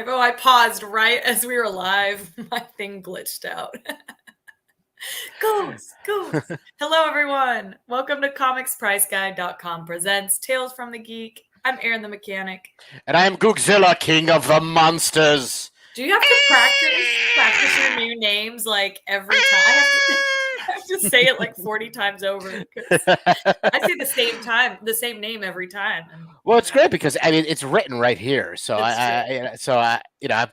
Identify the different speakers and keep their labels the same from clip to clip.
Speaker 1: live. Oh, I paused right as we were live. My thing glitched out. Ghost. Hello, everyone. Welcome to comicspriceguide.com presents Tales from the Geek. I'm Aaron the Mechanic.
Speaker 2: And I am Googzilla, king of the monsters.
Speaker 1: Do you have to practice your new names like every time? I have to say it like 40 times over. I say the same name every time.
Speaker 2: Well, it's great because I mean it's written right here, so I've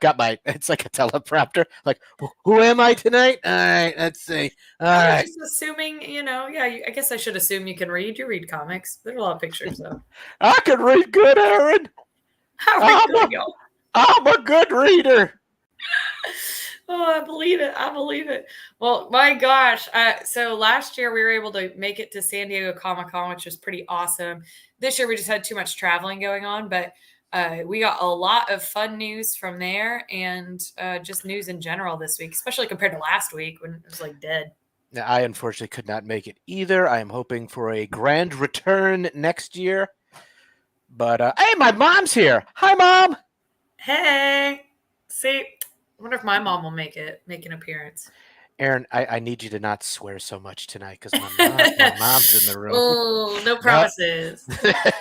Speaker 2: got it's like a teleprompter. Like, who am I tonight? All right, let's see. All right.
Speaker 1: Just assuming, I guess I should assume you can read. You read comics. There's a lot of pictures, though.
Speaker 2: I can read good, Aaron. I'm a good reader.
Speaker 1: Oh, I believe it. Well, my gosh. So last year we were able to make it to San Diego Comic-Con, which was pretty awesome. This year we just had too much traveling going on, but we got a lot of fun news from there and just news in general this week, especially compared to last week when it was like dead.
Speaker 2: Now, I unfortunately could not make it either. I am hoping for a grand return next year. But, hey, my mom's here. Hi, Mom.
Speaker 1: Hey. See, I wonder if my mom will make an appearance.
Speaker 2: Aaron, I need you to not swear so much tonight because my mom's in the room.
Speaker 1: Oh, no promises.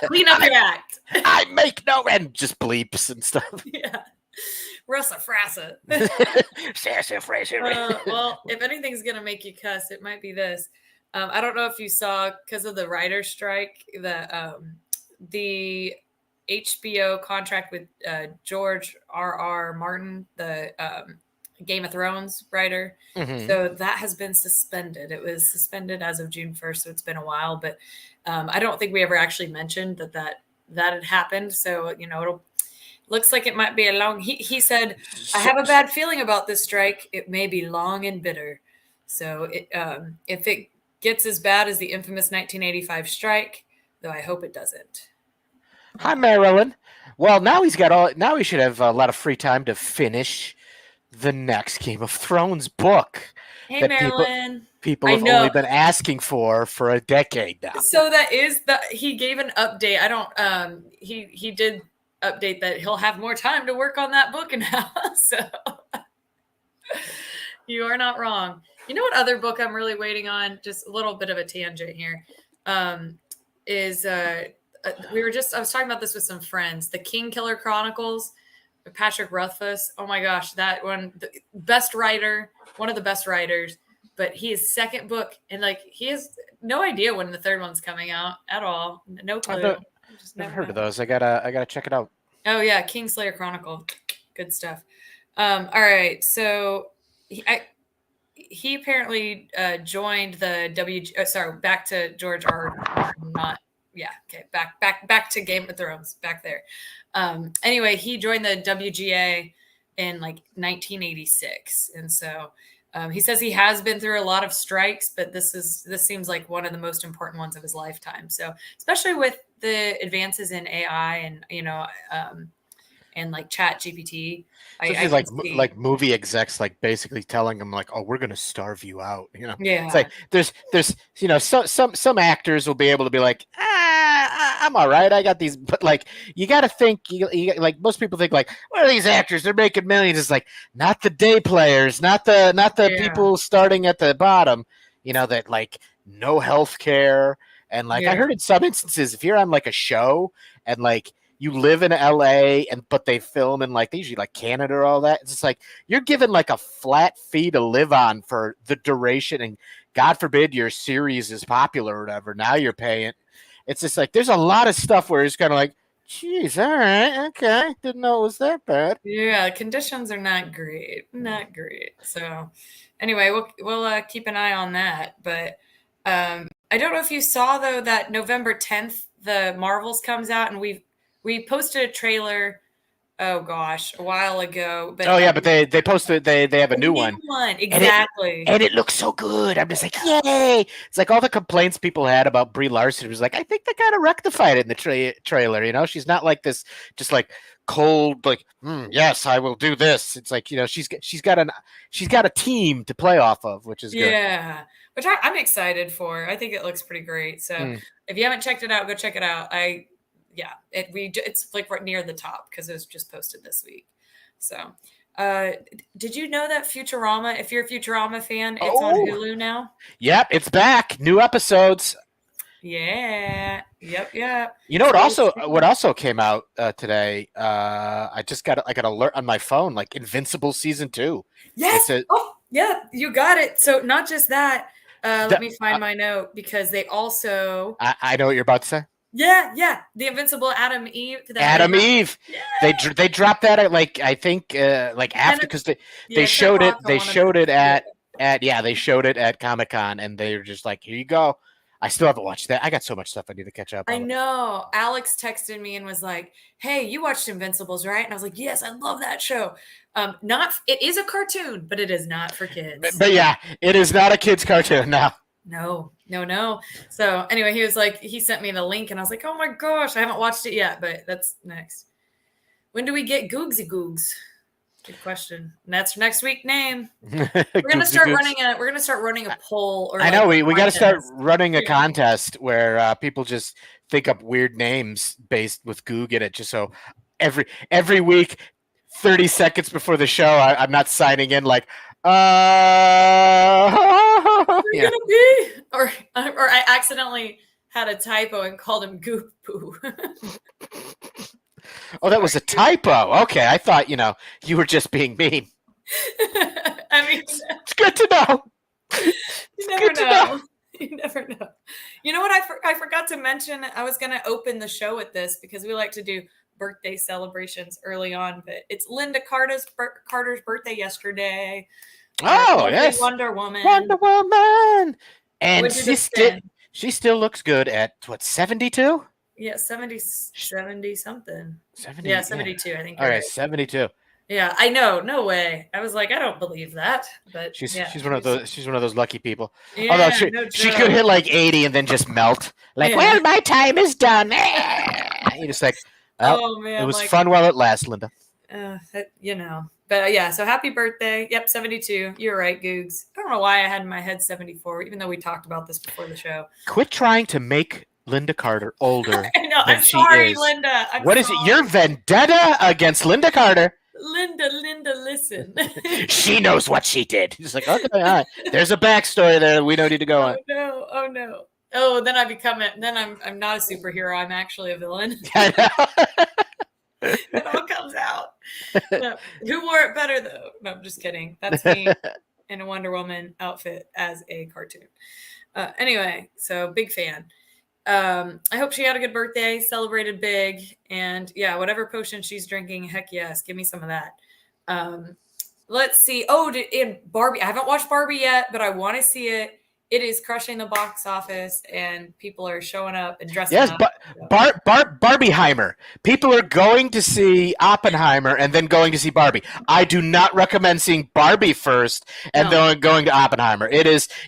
Speaker 1: Clean up your act.
Speaker 2: I make no and just bleeps and stuff.
Speaker 1: Yeah. Russa frassa. Well, if anything's going to make you cuss, it might be this. I don't know if you saw, because of the writer's strike, the HBO contract with George R.R. Martin, the Game of Thrones writer. Mm-hmm. So that has been suspended. It was suspended as of June 1st, so it's been a while. But I don't think we ever actually mentioned that had happened. So, it'll looks like it might be a long... He said, I have a bad feeling about this strike. It may be long and bitter. So if it gets as bad as the infamous 1985 strike, though I hope it doesn't.
Speaker 2: Hi, Marilyn. Well, now he should have a lot of free time to finish the next Game of Thrones book.
Speaker 1: Hey, Marilyn.
Speaker 2: People have only been asking for a decade now.
Speaker 1: So he gave an update. I don't, he did update that he'll have more time to work on that book now. So you are not wrong. You know what other book I'm really waiting on? Just a little bit of a tangent here. I was talking about this with some friends. The King Killer Chronicles, Patrick Rothfuss. Oh my gosh, that one, the best writer, one of the best writers. But his second book, and he has no idea when the third one's coming out at all. No clue.
Speaker 2: Never heard of those. I gotta check it out.
Speaker 1: Oh yeah, Kingslayer Chronicle, good stuff. All right, so he apparently joined the back to George R. Not. Yeah, okay, back to Game of Thrones, back there. Anyway, he joined the WGA in 1986, and so he says he has been through a lot of strikes, but this seems like one of the most important ones of his lifetime. So especially with the advances in AI and and Chat GPT.
Speaker 2: Like movie execs basically telling them oh, we're gonna starve you out.
Speaker 1: Yeah.
Speaker 2: It's like there's some actors will be able to be like, I'm all right, I got these, but you got to think most people think what are these actors? They're making millions. It's not the day players, not the people starting at the bottom. That no health care and I heard in some instances if you're on a show and you live in LA but they film in they usually Canada or all that. It's just you're given a flat fee to live on for the duration, and God forbid your series is popular or whatever. Now you're paying. It's just there's a lot of stuff where it's kind of geez, all right, okay, didn't know it was that bad.
Speaker 1: Yeah, conditions are not great. So anyway, we'll keep an eye on that. But I don't know if you saw though that November 10th the Marvels comes out, and we posted a trailer. Oh gosh, a while ago. But
Speaker 2: but they posted they have a new one.
Speaker 1: Exactly.
Speaker 2: And it looks so good. I'm just yay! It's all the complaints people had about Brie Larson. It was I think they kind of rectified it in the trailer. She's not this just cold yes, I will do this. It's she's got a team to play off of, which is good.
Speaker 1: Yeah, which I'm excited for. I think it looks pretty great. So if you haven't checked it out, go check it out. It's right near the top because it was just posted this week. So, uh, did you know that Futurama, if you're a Futurama fan, it's on
Speaker 2: Oh,
Speaker 1: Hulu now?
Speaker 2: yep, it's back. New episodes.
Speaker 1: Yeah. Yep.
Speaker 2: You know what?
Speaker 1: So
Speaker 2: Also,
Speaker 1: stay
Speaker 2: what
Speaker 1: tuned.
Speaker 2: also came out today? I just got like an alert on my phone, like Invincible season 2.
Speaker 1: Yes.
Speaker 2: It's a.
Speaker 1: Oh, yeah, you got it. So not just that. Let
Speaker 2: d-
Speaker 1: me find my note because they also,
Speaker 2: I know what you're about to say.
Speaker 1: yeah, the Invincible Adam Eve that they
Speaker 2: Adam
Speaker 1: have.
Speaker 2: Eve.
Speaker 1: Yeah,
Speaker 2: They dropped that at like I think like
Speaker 1: 10,
Speaker 2: after because they
Speaker 1: yeah, 10
Speaker 2: showed
Speaker 1: o'clock
Speaker 2: it
Speaker 1: on
Speaker 2: they
Speaker 1: one of the.
Speaker 2: showed it
Speaker 1: Yeah.
Speaker 2: at yeah they showed it at Comic-Con and they were just like, here you go. I still haven't watched that. I got so much stuff I need to catch up
Speaker 1: I
Speaker 2: on.
Speaker 1: know. Alex texted me and was like, "Hey, you watched Invincibles, right?" And I was like, "Yes, I love that show." Not it is a cartoon, but it is not for kids.
Speaker 2: But yeah, it is not a kids cartoon now.
Speaker 1: No. So anyway, he was like, he sent me the link, and I was like, "Oh my gosh, I haven't watched it yet, but that's next." When do we get Googsy Googs? Good question. And that's next week name. We're gonna
Speaker 2: Googsy
Speaker 1: start
Speaker 2: googs.
Speaker 1: running a poll or
Speaker 2: I
Speaker 1: like
Speaker 2: know
Speaker 1: a
Speaker 2: we got to start
Speaker 1: contest.
Speaker 2: running a
Speaker 1: Yeah.
Speaker 2: contest where people just think up weird names based with Goog in it, just so every week, 30 seconds before the show, I'm not signing in like,
Speaker 1: Are
Speaker 2: yeah.
Speaker 1: gonna be? Or I accidentally had a typo and called him Goop Poo.
Speaker 2: Oh, that was a typo. Okay, I thought you were just being mean.
Speaker 1: I mean,
Speaker 2: It's good to know.
Speaker 1: you
Speaker 2: It's
Speaker 1: never
Speaker 2: good to know.
Speaker 1: know. You never know. You know what? I forgot to mention. I was going to open the show with this because we like to do birthday celebrations early on, but it's Linda Carter's birthday yesterday. Our
Speaker 2: Oh
Speaker 1: lovely
Speaker 2: yes,
Speaker 1: Wonder Woman.
Speaker 2: Wonder Woman, and
Speaker 1: What'd you just spin?
Speaker 2: she still looks good at what 72.
Speaker 1: Yeah, 70 something. Yeah,
Speaker 2: 70, yeah.
Speaker 1: 72. I think
Speaker 2: All
Speaker 1: you're
Speaker 2: right,
Speaker 1: right.
Speaker 2: 72.
Speaker 1: Yeah, I know. No way. I was like, I don't believe that. But yeah,
Speaker 2: She's one of those lucky people. Although
Speaker 1: yeah, no
Speaker 2: she could
Speaker 1: joke.
Speaker 2: hit like 80 and then just melt. Like,
Speaker 1: Yeah.
Speaker 2: well, my time is done. You're just like, well,
Speaker 1: Oh
Speaker 2: it
Speaker 1: man,
Speaker 2: was
Speaker 1: like
Speaker 2: fun while it lasts, Linda.
Speaker 1: But yeah, so happy birthday. Yep, 72. You're right, Googs. I don't know why I had in my head 74, even though we talked about this before the show.
Speaker 2: Quit trying to make Linda Carter older
Speaker 1: I know.
Speaker 2: than
Speaker 1: I'm
Speaker 2: she
Speaker 1: sorry,
Speaker 2: is.
Speaker 1: Linda. I'm
Speaker 2: What is it? Your
Speaker 1: sorry.
Speaker 2: vendetta against Linda Carter?
Speaker 1: Linda, listen.
Speaker 2: She knows what she did. He's like, okay, all right. There's a backstory there that we don't need to go
Speaker 1: Oh
Speaker 2: on.
Speaker 1: no. Oh no. Oh, then I become it. Then I'm not a superhero. I'm actually a villain.
Speaker 2: I know.
Speaker 1: It all comes out. No. Who wore it better though? No, I'm just kidding. That's me in a Wonder Woman outfit as a cartoon. Anyway, so big fan. I hope she had a good birthday, celebrated big, and yeah, whatever potion she's drinking, heck yes, give me some of that. Um, let's see. Oh, in Barbie, I haven't watched Barbie yet, but I want to see it. It is crushing the box office, and people are showing up and dressing
Speaker 2: Yes,
Speaker 1: up.
Speaker 2: but Barbieheimer. People are going to see Oppenheimer and then going to see Barbie. I do not recommend seeing Barbie first and
Speaker 1: No,
Speaker 2: then going to Oppenheimer.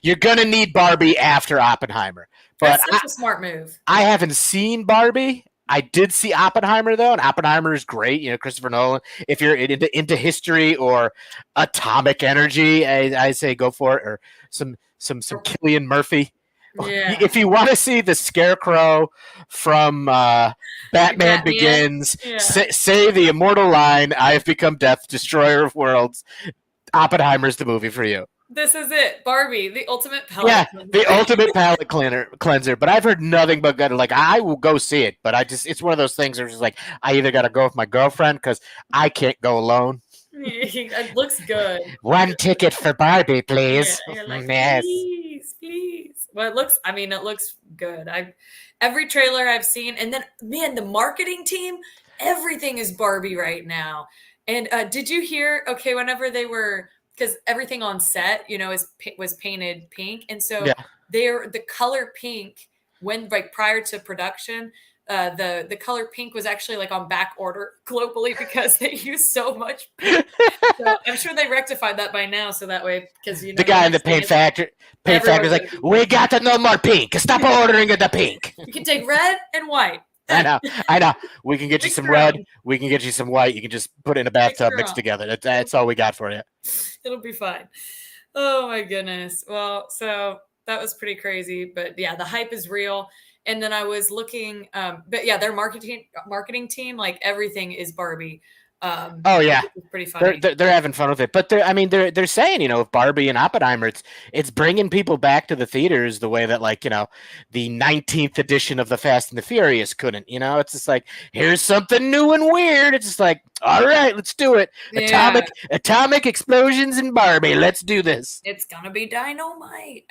Speaker 2: You're gonna need Barbie after Oppenheimer. But
Speaker 1: that's such a smart move.
Speaker 2: I haven't seen Barbie. I did see Oppenheimer though, and Oppenheimer is great. Christopher Nolan. If you're into history or atomic energy, I say go for it. Or some Cillian Murphy.
Speaker 1: Yeah,
Speaker 2: If you want to see the Scarecrow from Batman
Speaker 1: Batman.
Speaker 2: Begins,
Speaker 1: Yeah,
Speaker 2: say the immortal line, "I have become death, destroyer of worlds." Oppenheimer's the movie for you.
Speaker 1: this is it. Barbie, the ultimate palette
Speaker 2: Yeah,
Speaker 1: cleanser.
Speaker 2: the ultimate palate cleanser. But I've heard nothing but good. Like I will go see it, but it's one of those things where it's just like I either got to go with my girlfriend because I can't go alone.
Speaker 1: It looks good.
Speaker 2: One ticket for Barbie,
Speaker 1: Yeah,
Speaker 2: please.
Speaker 1: you're like,
Speaker 2: Yes.
Speaker 1: please. Well, it looks good. Every trailer I've seen, and then man, the marketing team, everything is Barbie right now. And did you hear? Okay, whenever they were, because everything on set, was painted pink, and so
Speaker 2: Yeah.
Speaker 1: the color pink when like prior to production. The color pink was actually like on back order globally because they use so much pink. So I'm sure they rectified that by now, so that way, because
Speaker 2: The
Speaker 1: the
Speaker 2: guy in the
Speaker 1: next thing is
Speaker 2: paint factory's
Speaker 1: everyone's
Speaker 2: like,
Speaker 1: going to be
Speaker 2: we
Speaker 1: pink.
Speaker 2: got no more pink. Stop ordering the pink.
Speaker 1: You can take red and white.
Speaker 2: I know, I know. We can get you
Speaker 1: Mix
Speaker 2: some
Speaker 1: your
Speaker 2: red.
Speaker 1: own.
Speaker 2: We can get you some white. You can just put it in a
Speaker 1: Mix
Speaker 2: bathtub,
Speaker 1: your
Speaker 2: mixed
Speaker 1: own.
Speaker 2: together. That's all we got for you.
Speaker 1: It'll be fine. Oh my goodness. Well, so that was pretty crazy, but yeah, the hype is real. And then I was looking, but yeah, their marketing team, like everything is Barbie.
Speaker 2: Oh yeah,
Speaker 1: Which is pretty funny.
Speaker 2: they're having fun with it, but they're saying, with Barbie and Oppenheimer, it's bringing people back to the theaters the way that, like, the 19th edition of the Fast and the Furious couldn't. It's just like, here's something new and weird. It's just like, all right, let's do it.
Speaker 1: Yeah.
Speaker 2: Atomic explosions in Barbie. Let's do this.
Speaker 1: It's gonna be dynamite.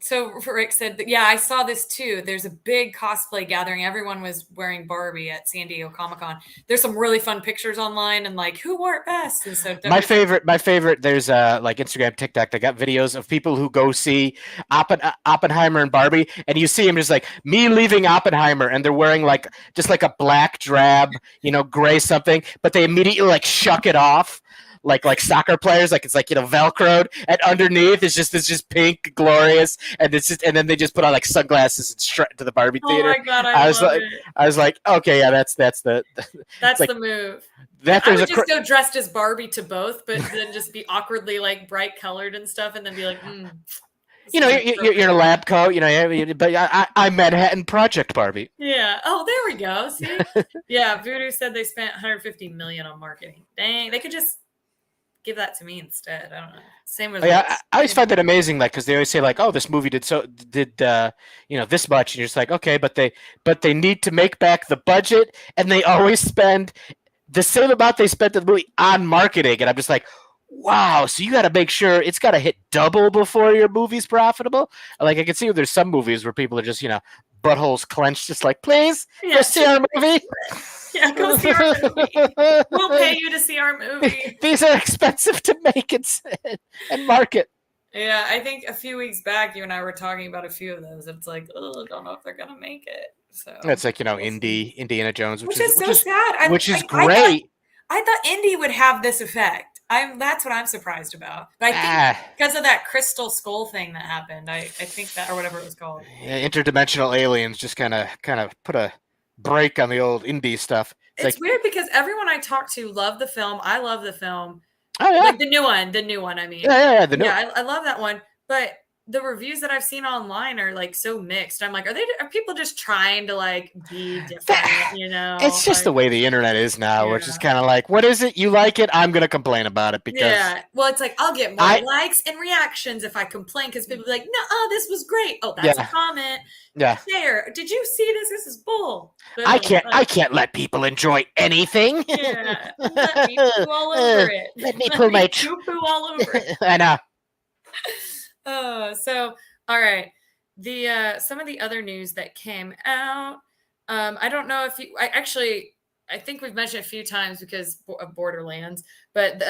Speaker 1: So Rick said, yeah, I saw this too. There's a big cosplay gathering. Everyone was wearing Barbie at San Diego Comic-Con. There's some really fun pictures online and like who wore it best. And so
Speaker 2: my favorite. There's like Instagram, TikTok. They got videos of people who go see Oppenheimer and Barbie, and you see them just like me leaving Oppenheimer, and they're wearing like just like a black drab, gray something, but they immediately like shuck it off. Like soccer players, like it's like velcroed, and underneath is just pink, glorious, and then they just put on like sunglasses and strut into the Barbie theater.
Speaker 1: Oh my god, I
Speaker 2: was like, okay, yeah, that's the
Speaker 1: that's
Speaker 2: like,
Speaker 1: the move.
Speaker 2: That
Speaker 1: I would just go dressed as Barbie to both, but then just be awkwardly like bright colored and stuff, and then be like,
Speaker 2: you're in a lab coat, but I'm Manhattan Project Barbie.
Speaker 1: Yeah. Oh, there we go. See, yeah. Voodoo said they spent 150 million on marketing. Dang, they could just give that to me instead. I don't know. Same as
Speaker 2: I always find that amazing, like, because they always say like, oh, this movie did this much, and you're just like, okay, but they need to make back the budget, and they always spend the same amount they spent the movie on marketing, and I'm just like, wow, so you got to make sure it's got to hit double before your movie's profitable. Like, I can see there's some movies where people are just buttholes clenched, just like, please, go see our movie.
Speaker 1: Yeah, go see our movie. We'll pay you to see our movie.
Speaker 2: These are expensive to make and market.
Speaker 1: Yeah, I think a few weeks back, you and I were talking about a few of those. It's like, oh, I don't know if they're gonna make it. So
Speaker 2: it's like Indiana Jones,
Speaker 1: which is so sad.
Speaker 2: Which is great.
Speaker 1: I thought Indy would have this effect. That's what I'm surprised about. But I think because of that crystal skull thing that happened, I think that, or whatever it was called.
Speaker 2: Yeah, interdimensional aliens just kind of put a break on the old indie stuff.
Speaker 1: It's like, weird because everyone I talk to loved the film. I love the film.
Speaker 2: Oh yeah,
Speaker 1: like the new one. I mean,
Speaker 2: yeah,
Speaker 1: I love that one. But the reviews that I've seen online are like so mixed. I'm like, are people just trying to like be different?
Speaker 2: It's just the way the internet is now. Yeah. Where it's just kind of like, what is it? You like it? I'm gonna complain about it because
Speaker 1: well, it's like I'll get more likes and reactions if I complain because people be like, no, this was great. Oh, that's a comment.
Speaker 2: Yeah.
Speaker 1: Share. Did you see this? This is bull. But
Speaker 2: I can't let people enjoy anything.
Speaker 1: Yeah. Let me poo all over it.
Speaker 2: Let me poo my
Speaker 1: poo all over it.
Speaker 2: I know.
Speaker 1: So all right. The some of the other news that came out. I don't know if I think we've mentioned a few times because of Borderlands, but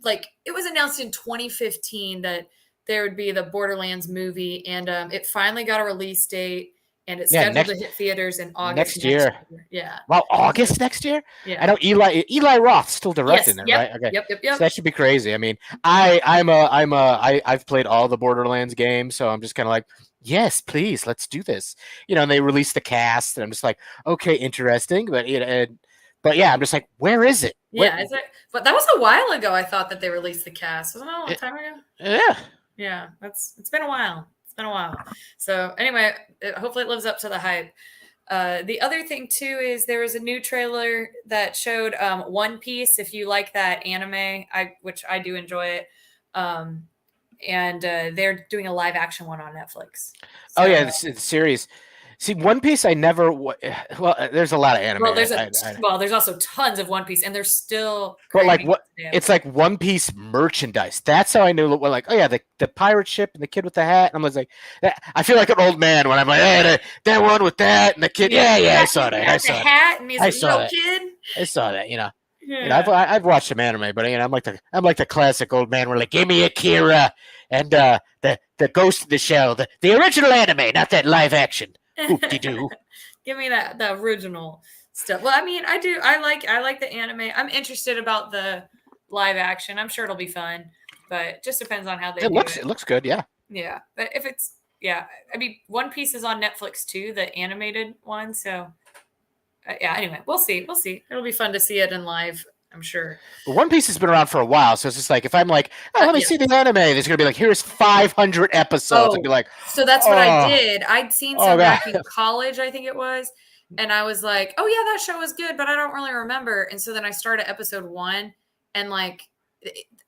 Speaker 1: like it was announced in 2015 that there would be the Borderlands movie, and it finally got a release date, and it's scheduled to hit theaters in August next year. Yeah.
Speaker 2: Well, August next year?
Speaker 1: Yeah.
Speaker 2: I know Eli Roth's still directing it, right? Okay.
Speaker 1: Yep.
Speaker 2: So that should be crazy. I mean, I've played all the Borderlands games, so I'm just kind of like, yes, please, let's do this. And they released the cast, and I'm just like, okay, interesting, but yeah, I'm just like, where is it?
Speaker 1: Yeah, but that was a while ago. I thought that they released the cast. Wasn't that a long time ago?
Speaker 2: Yeah.
Speaker 1: Yeah, it's been a while. So anyway, hopefully it lives up to the hype. The other thing too is there was a new trailer that showed One Piece. If you like that anime, which I do enjoy it, and they're doing a live action one on Netflix.
Speaker 2: So, oh yeah, the series. See, One Piece, I never. Well, there's a lot of anime.
Speaker 1: Well, there's also tons of One Piece, and there's still.
Speaker 2: But like what? It's like One Piece merchandise. That's how I knew. Like, oh yeah, the pirate ship and the kid with the hat. And I was like, I feel like an old man when I'm like, hey, that one with that and the kid. Yeah, I saw that. I saw
Speaker 1: the hat, and he's a little kid.
Speaker 2: I saw that. Yeah. I've watched some anime, but I'm like the classic old man. We're like, give me Akira and the Ghost of the Shell, the original anime, not that live action. Hoop-de-doo.
Speaker 1: Give me the original stuff. Well, I mean, I like the anime. I'm interested about the live action. I'm sure it'll be fun, but it just depends on how they do it.
Speaker 2: It looks good, yeah.
Speaker 1: Yeah, but if it's I mean, One Piece is on Netflix too, the animated one. So anyway, we'll see. It'll be fun to see it in live, I'm sure.
Speaker 2: But One Piece has been around for a while, so it's just like if I'm like, let me see the anime, there's gonna be like, here's 500 episodes. I'd be like,
Speaker 1: so that's what I did. I'd seen some back in college, I think it was, and I was like, oh yeah, that show was good, but I don't really remember. And so then I started episode 1, and like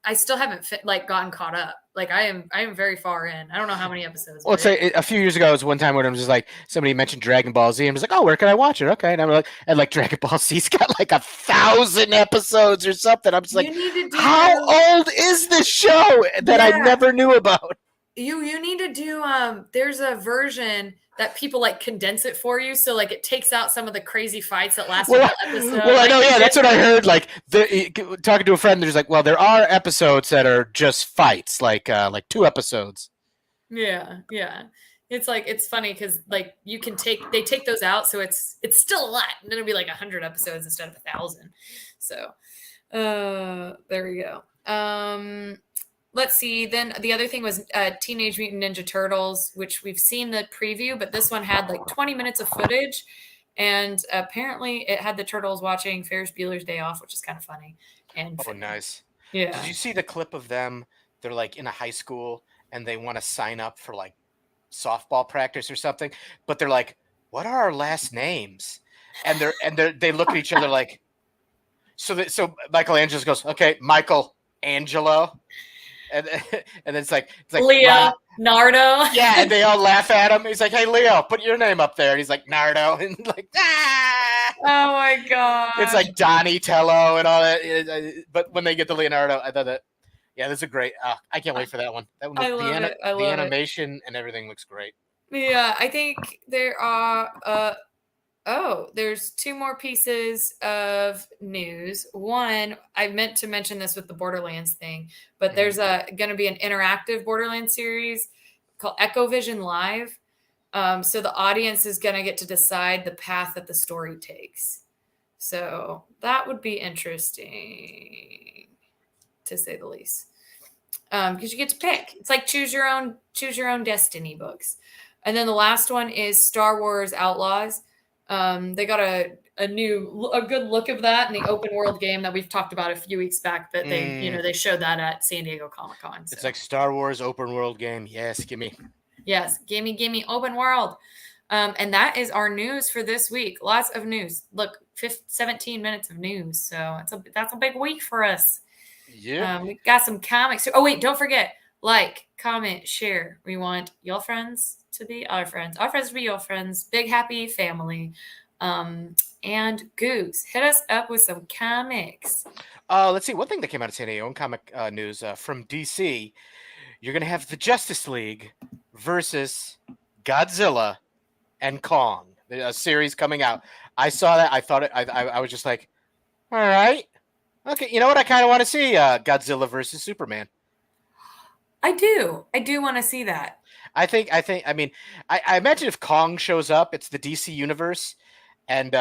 Speaker 1: I still haven't gotten caught up. Like I am very far in. I don't know how many episodes,
Speaker 2: Well,
Speaker 1: but
Speaker 2: it's like a few years ago, it was one time when I was just like, somebody mentioned Dragon Ball Z, and I was like, oh, where can I watch it? Okay, and I'm like, and like Dragon Ball Z's got like 1,000 episodes or something. I'm just like,
Speaker 1: you need to
Speaker 2: how
Speaker 1: do
Speaker 2: old is this show that I
Speaker 1: yeah.
Speaker 2: never knew about?
Speaker 1: You need to do there's a version that people like condense it for you, so like it takes out some of the crazy fights that last a
Speaker 2: Well,
Speaker 1: whole episode.
Speaker 2: well, I
Speaker 1: Like
Speaker 2: know,
Speaker 1: you
Speaker 2: yeah,
Speaker 1: get
Speaker 2: that's what I heard. Like talking to a friend, there's like, well, there are episodes that are just fights, like 2 episodes.
Speaker 1: yeah, yeah. It's like it's funny because like they take those out, so it's still a lot, and then it'll be like 100 episodes instead of 1,000. So there we go. Let's see. Then the other thing was Teenage Mutant Ninja Turtles, which we've seen the preview, but this one had like 20 minutes of footage, and apparently it had the turtles watching Ferris Bueller's Day Off, which is kind of funny. And
Speaker 2: Oh, nice. Did
Speaker 1: yeah,
Speaker 2: you see the clip of them? They're like in a high school and they want to sign up for like softball practice or something, but they're like, "What are our last names?" They look at each other like, so Michelangelo goes, "Okay, Michael Angelo," and and it's like
Speaker 1: Leo, Nardo.
Speaker 2: yeah, and they all laugh at him. He's like, "Hey, Leo, put your name up there." And he's like, "Nardo," and like, ah!
Speaker 1: Oh my god!
Speaker 2: It's like Donnie Tello and all that. But when they get to Leonardo, I thought that, yeah, this is a great. I can't wait for that one. That one,
Speaker 1: I love it. I
Speaker 2: the
Speaker 1: love it.
Speaker 2: animation and everything looks great.
Speaker 1: Yeah, I think there are. There's 2 more pieces of news. One, I meant to mention this with the Borderlands thing, but there's going to be an interactive Borderlands series called Echo Vision Live. So the audience is going to get to decide the path that the story takes. So that would be interesting, to say the least. Because you get to pick. It's like choose your own destiny books. And then the last one is Star Wars Outlaws. They got a good look of that in the open world game that we've talked about a few weeks back. That they showed that at San Diego Comic-Con. So.
Speaker 2: It's like Star Wars open world game. Yes, gimme.
Speaker 1: Yes, gimme open world. And that is our news for this week. Lots of news. Look, 17 minutes of news. So that's a big week for us.
Speaker 2: Yeah.
Speaker 1: We got some comics. Oh wait, don't forget, like, comment, share. We want your friends to be our friends to be your friends. Big happy family. And Googs, hit us up with some comics.
Speaker 2: Let's see. One thing that came out of San Diego in comic news from DC, you're gonna have the Justice League versus Godzilla and Kong. A series coming out. I saw that. I thought it. I was just like, all right, okay. You know what? I kind of want to see Godzilla versus Superman.
Speaker 1: I do want to see that.
Speaker 2: I think. I mean, I imagine if Kong shows up, it's the DC universe, and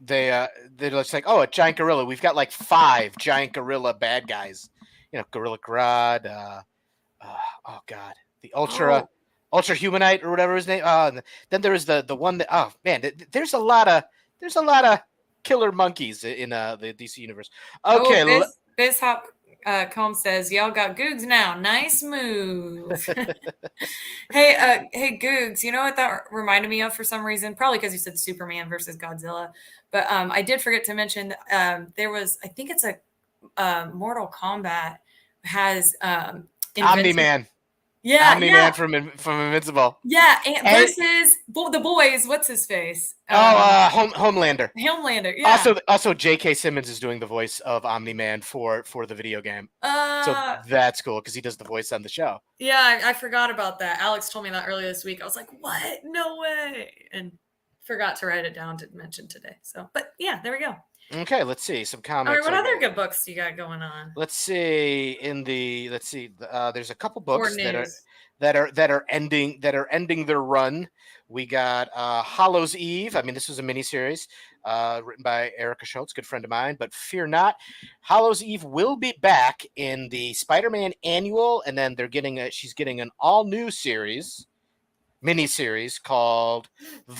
Speaker 2: they're just like, oh, a giant gorilla. We've got like 5 giant gorilla bad guys. You know, Gorilla Grodd. Oh God, the Ultra Humanite or whatever his name. Then there is the one that. Oh man, there's a lot of killer monkeys in the DC universe. Okay,
Speaker 1: Biz Hop Combs says, y'all got Googs now. Nice move. Hey Googs, you know what that reminded me of for some reason? Probably because you said Superman versus Godzilla. But I did forget to mention there was, I think it's a Mortal Kombat has
Speaker 2: Omni-Man.
Speaker 1: Yeah,
Speaker 2: Omni-Man from Invincible.
Speaker 1: Yeah, versus the boys. What's his face?
Speaker 2: Homelander.
Speaker 1: Homelander. Yeah.
Speaker 2: Also, J.K. Simmons is doing the voice of Omni-Man for the video game. So that's cool because he does the voice on the show.
Speaker 1: Yeah, I forgot about that. Alex told me that earlier this week. I was like, "What? No way!" And forgot to write it down to mention today. So, but yeah, there we go.
Speaker 2: Okay, let's see some comics.
Speaker 1: All right, what other good books do you got going on?
Speaker 2: Let's see. There's a couple books that are ending their run. We got Hollow's Eve. I mean, this was a miniseries written by Erica Schultz, good friend of mine. But fear not, Hollow's Eve will be back in the Spider-Man annual, and then she's getting an all-new miniseries called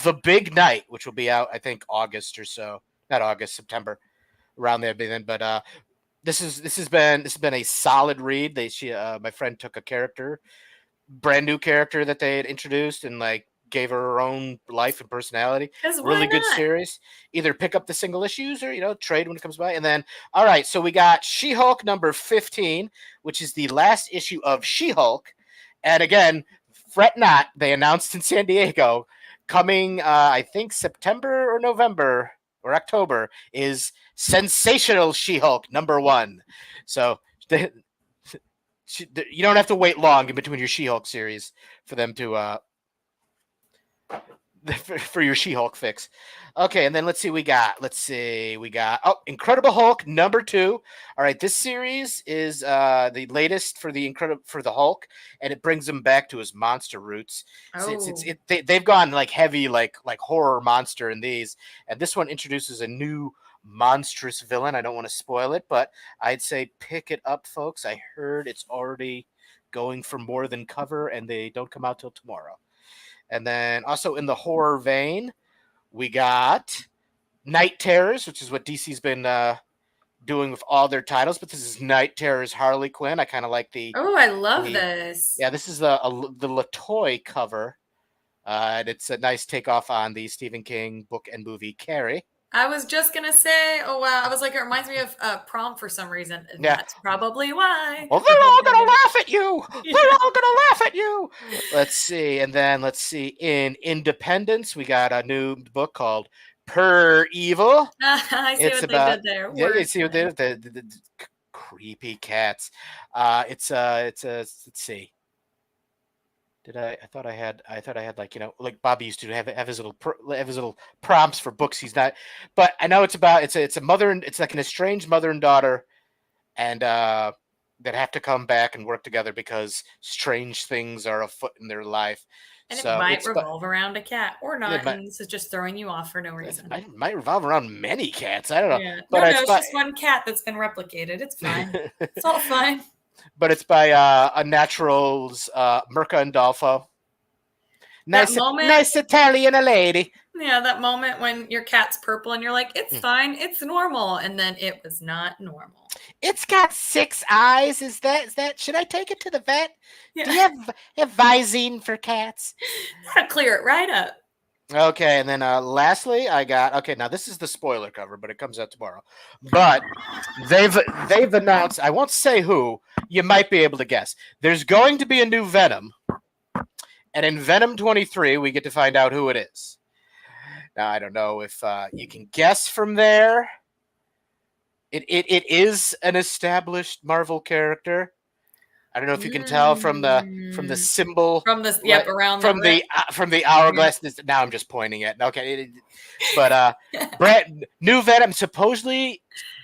Speaker 2: The Big Night, which will be out, I think, August or so. Not August, September, around there. But this has been a solid read. My friend took a brand new character that they had introduced, and like gave her own life and personality.
Speaker 1: Because why
Speaker 2: Really good
Speaker 1: not?
Speaker 2: series. Either pick up the single issues or trade when it comes by. And then, all right, so we got She-Hulk number 15, which is the last issue of She-Hulk. And again, fret not, they announced in San Diego coming, I think September or November or October is Sensational She-Hulk number 1. So you don't have to wait long in between your She-Hulk series for them to for your She-Hulk fix. Okay, and then let's see. We got Incredible Hulk number 2. All right, this series is the latest for the Hulk, and it brings him back to his monster roots. They've gone like heavy like horror monster in these, and this one introduces a new monstrous villain. I don't want to spoil it, but I'd say pick it up, folks. I heard it's already going for more than cover, and they don't come out till tomorrow. And then also in the horror vein, we got Night Terrors, which is what DC's been doing with all their titles. But this is Night Terrors Harley Quinn. I kind of like the.
Speaker 1: Oh, I love this.
Speaker 2: Yeah, this is the Latoy cover. And it's a nice takeoff on the Stephen King book and movie Carrie.
Speaker 1: I was just going to say, oh, wow. I was like, it reminds me of Prom for some reason. And that's probably why.
Speaker 2: Well, they're all going to laugh at you. They're all going to laugh at you. Let's see. And then let's see. In Independence, we got a new book called Per Evil.
Speaker 1: I see what they did there.
Speaker 2: Yeah, you see what they did? The creepy cats. It's let's see. I thought I had like like Bobby used to have his little prompts for books he's not, but I know it's a mother and it's like an estranged mother and daughter, and that have to come back and work together because strange things are afoot in their life.
Speaker 1: And it might revolve around a cat or not, and this is just throwing you off for no reason.
Speaker 2: It might revolve around many cats. I don't know.
Speaker 1: Yeah. But it's just one cat that's been replicated. It's fine. It's all fine.
Speaker 2: But it's by Naturals, Mirka and Dolfo. Nice Italian lady.
Speaker 1: Yeah, that moment when your cat's purple and you're like, it's fine, it's normal. And then it was not normal.
Speaker 2: It's got 6 eyes. Is that should I take it to the vet? Yeah. Do you have Visine for cats?
Speaker 1: That'll clear it right up.
Speaker 2: Okay, and then lastly, I got now this is the spoiler cover, but it comes out tomorrow. But they've announced, I won't say who, you might be able to guess. There's going to be a new Venom, and in Venom 23, we get to find out who it is. Now I don't know if you can guess from there. It is an established Marvel character. I don't know if you can tell from the symbol
Speaker 1: from the around
Speaker 2: from the hourglass. Now I'm just pointing at okay, but new Venom. Supposedly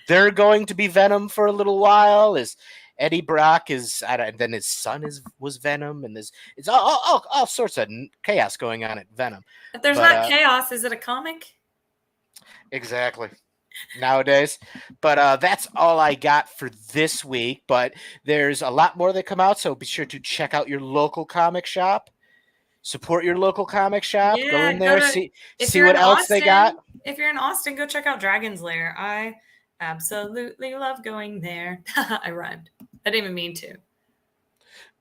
Speaker 2: they're going to be Venom for a little while. Is Eddie Brock is and then his son was Venom, and it's all sorts of chaos going on at Venom.
Speaker 1: If there's not chaos, is it a comic?
Speaker 2: Exactly. Nowadays, but that's all I got for this week. But there's a lot more that come out, so be sure to check out your local comic shop. Support your local comic shop.
Speaker 1: Yeah,
Speaker 2: go in there, see what else they got.
Speaker 1: If you're in Austin, go check out Dragon's Lair. I absolutely love going there. I rhymed. I didn't even mean to.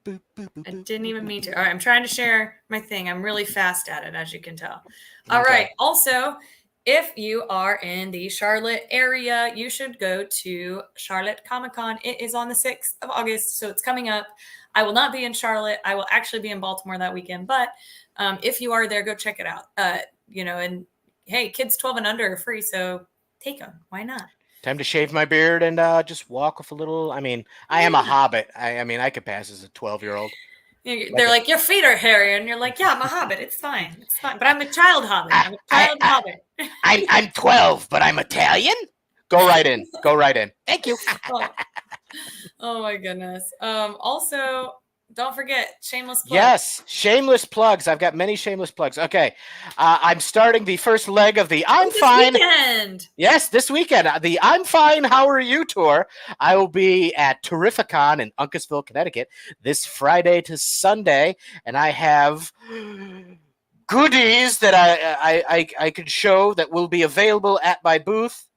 Speaker 1: I didn't even mean to. All right, I'm trying to share my thing. I'm really fast at it, as you can tell. All right. Also, if you are in the Charlotte area, you should go to Charlotte Comic-Con. It is on the 6th of August, so it's coming up. I will not be in Charlotte. I will actually be in Baltimore that weekend. But if you are there, go check it out. And hey, kids 12 and under are free, so take them. Why not?
Speaker 2: Time to shave my beard and just walk with a little. I mean, I am a hobbit. I could pass as a 12-year-old.
Speaker 1: They're like, your feet are hairy, and you're like, yeah, I'm a hobbit. It's fine. It's fine. But I'm a child hobbit. I'm a child hobbit.
Speaker 2: I'm 12, but I'm Italian. Go right in. Go right in. Thank you.
Speaker 1: Oh my goodness. Also, don't forget shameless plugs.
Speaker 2: Yes, shameless plugs. I've got many shameless plugs. Okay, I'm starting the first leg of the I'm Fine.
Speaker 1: Weekend.
Speaker 2: Yes, this weekend. The I'm Fine, How Are You tour. I will be at Terrificon in Uncasville, Connecticut this Friday to Sunday, and I have goodies that I could show that will be available at my booth.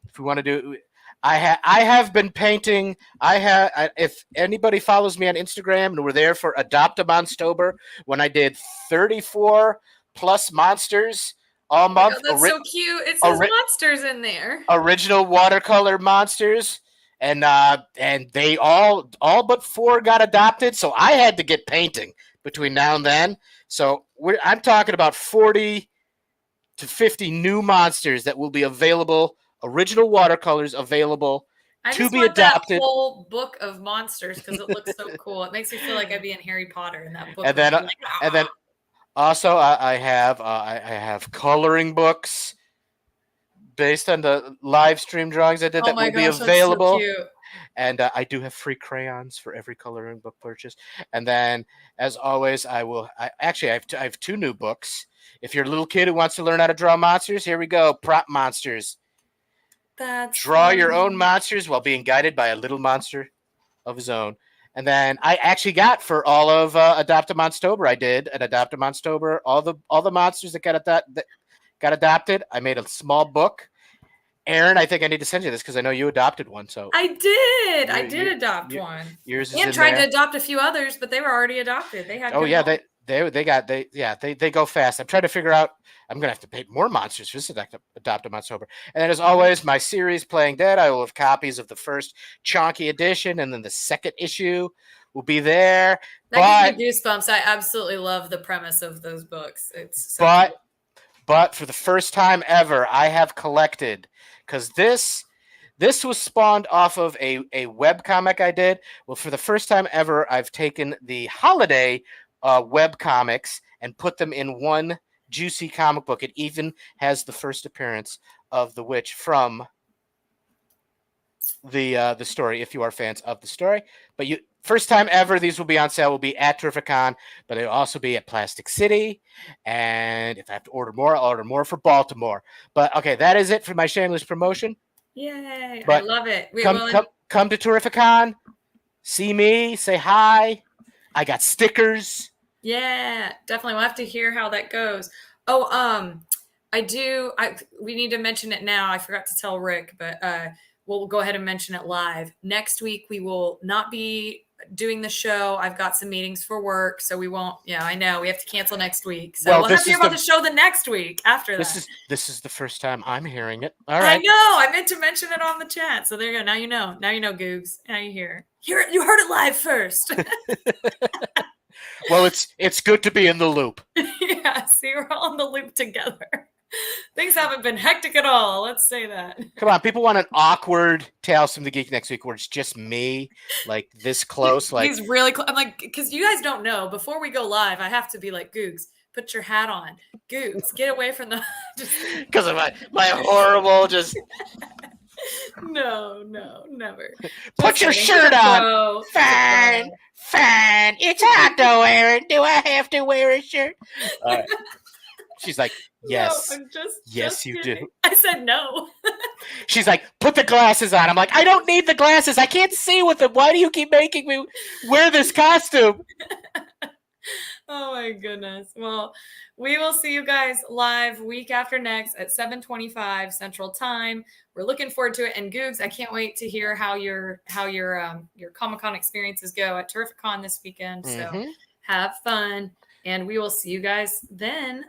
Speaker 2: If we want to do, I have been painting. If anybody follows me on Instagram and were there for Adopt a Monstober when I did 34 plus monsters all
Speaker 1: Oh my god,
Speaker 2: month,
Speaker 1: that's so cute. It says
Speaker 2: ori-
Speaker 1: monsters in there.
Speaker 2: original watercolor monsters, and they all but four got adopted. So I had to get painting between now and then. So I'm talking about 40 to 50 new monsters that will be available, original watercolors available
Speaker 1: I
Speaker 2: to
Speaker 1: just
Speaker 2: be
Speaker 1: want that
Speaker 2: adopted.
Speaker 1: whole book of monsters because it looks so cool. It makes me feel like I'd be in Harry Potter and that book
Speaker 2: And
Speaker 1: would
Speaker 2: then
Speaker 1: be like,
Speaker 2: and
Speaker 1: ah.
Speaker 2: then also I have coloring books based on the live stream drawings I did
Speaker 1: Oh
Speaker 2: that
Speaker 1: my
Speaker 2: will be
Speaker 1: gosh, that's so
Speaker 2: available.
Speaker 1: cute.
Speaker 2: And I do have free crayons for every coloring book purchase. And then, as always, I have two new books. If you're a little kid who wants to learn how to draw monsters, here we go. Prop Monsters.
Speaker 1: That's
Speaker 2: Draw your own
Speaker 1: fun.
Speaker 2: monsters while being guided by a little monster of his own. And then I actually got for all of Adopt a Monstober. I did an Adopt a Monstober. All the monsters that got adopted. I made a small book. Aaron, I think I need to send you this because I know you adopted one. So
Speaker 1: I did. I did
Speaker 2: you,
Speaker 1: adopt one.
Speaker 2: yours is
Speaker 1: And
Speaker 2: in
Speaker 1: tried to
Speaker 2: there.
Speaker 1: adopt a few others, but they were already adopted. They had
Speaker 2: Oh
Speaker 1: good
Speaker 2: yeah,
Speaker 1: home.
Speaker 2: they go fast. I'm trying to figure out. I'm gonna have to pay more monsters for this adopt a Monstober. And then, as always, my series Playing Dead. I will have copies of the first chonky edition, and then the second issue will be there.
Speaker 1: That
Speaker 2: But
Speaker 1: gives me goosebumps. I absolutely love the premise of those books. It's so
Speaker 2: but
Speaker 1: cute.
Speaker 2: but for the first time ever, I have collected because this was spawned off of a web comic I did. Well, for the first time ever, I've taken the holiday web comics and put them in one juicy comic book. It even has the first appearance of the witch from the story, if you are fans of the story. But you first time ever, these will be on sale. Will be at Terrificon, but they'll also be at Plastic City. And if I have to order more, I'll order more for Baltimore. But okay, that is it for my shameless promotion.
Speaker 1: Yay. I
Speaker 2: But
Speaker 1: love it.
Speaker 2: come come come to Terrificon, see me, say hi. I got stickers.
Speaker 1: yeah, definitely. We'll have to hear how that goes. Oh, we need to mention it now. I forgot to tell Rick, but we'll go ahead and mention it live. Next week we will not be doing the show. I've got some meetings for work, so we won't. Yeah, I know we have to cancel next week. So we'll have to hear about the show the next week after that.
Speaker 2: This is the first time I'm hearing it. All
Speaker 1: I
Speaker 2: right.
Speaker 1: know. I meant to mention it on the chat. So there you go. Now you know. Now you know, Googs. Now you hear. You heard it live first.
Speaker 2: Well, it's good to be in the loop.
Speaker 1: Yeah, see, we're all in the loop together. Things haven't been hectic at all. Let's say that.
Speaker 2: Come on, people want an awkward Tales from the Geek next week where it's just me, like this close. Like
Speaker 1: he's really close. I'm like, because you guys don't know. Before we go live, I have to be like, Googs, put your hat on. Googs, get away from the.
Speaker 2: Because of my horrible just.
Speaker 1: No, never.
Speaker 2: Put your shirt on. Fine. It's hot though, Aaron. Do I have to wear a shirt? She's like, yes.
Speaker 1: No, I'm
Speaker 2: yes, you
Speaker 1: kidding.
Speaker 2: do.
Speaker 1: I said no.
Speaker 2: She's like, put the glasses on. I'm like, I don't need the glasses. I can't see with them. Why do you keep making me wear this costume?
Speaker 1: Oh my goodness. Well, we will see you guys live week after next at 7:25 Central Time. We're looking forward to it. And Googs, I can't wait to hear how your Comic-Con experiences go at Terrificon this weekend. So have fun. And we will see you guys then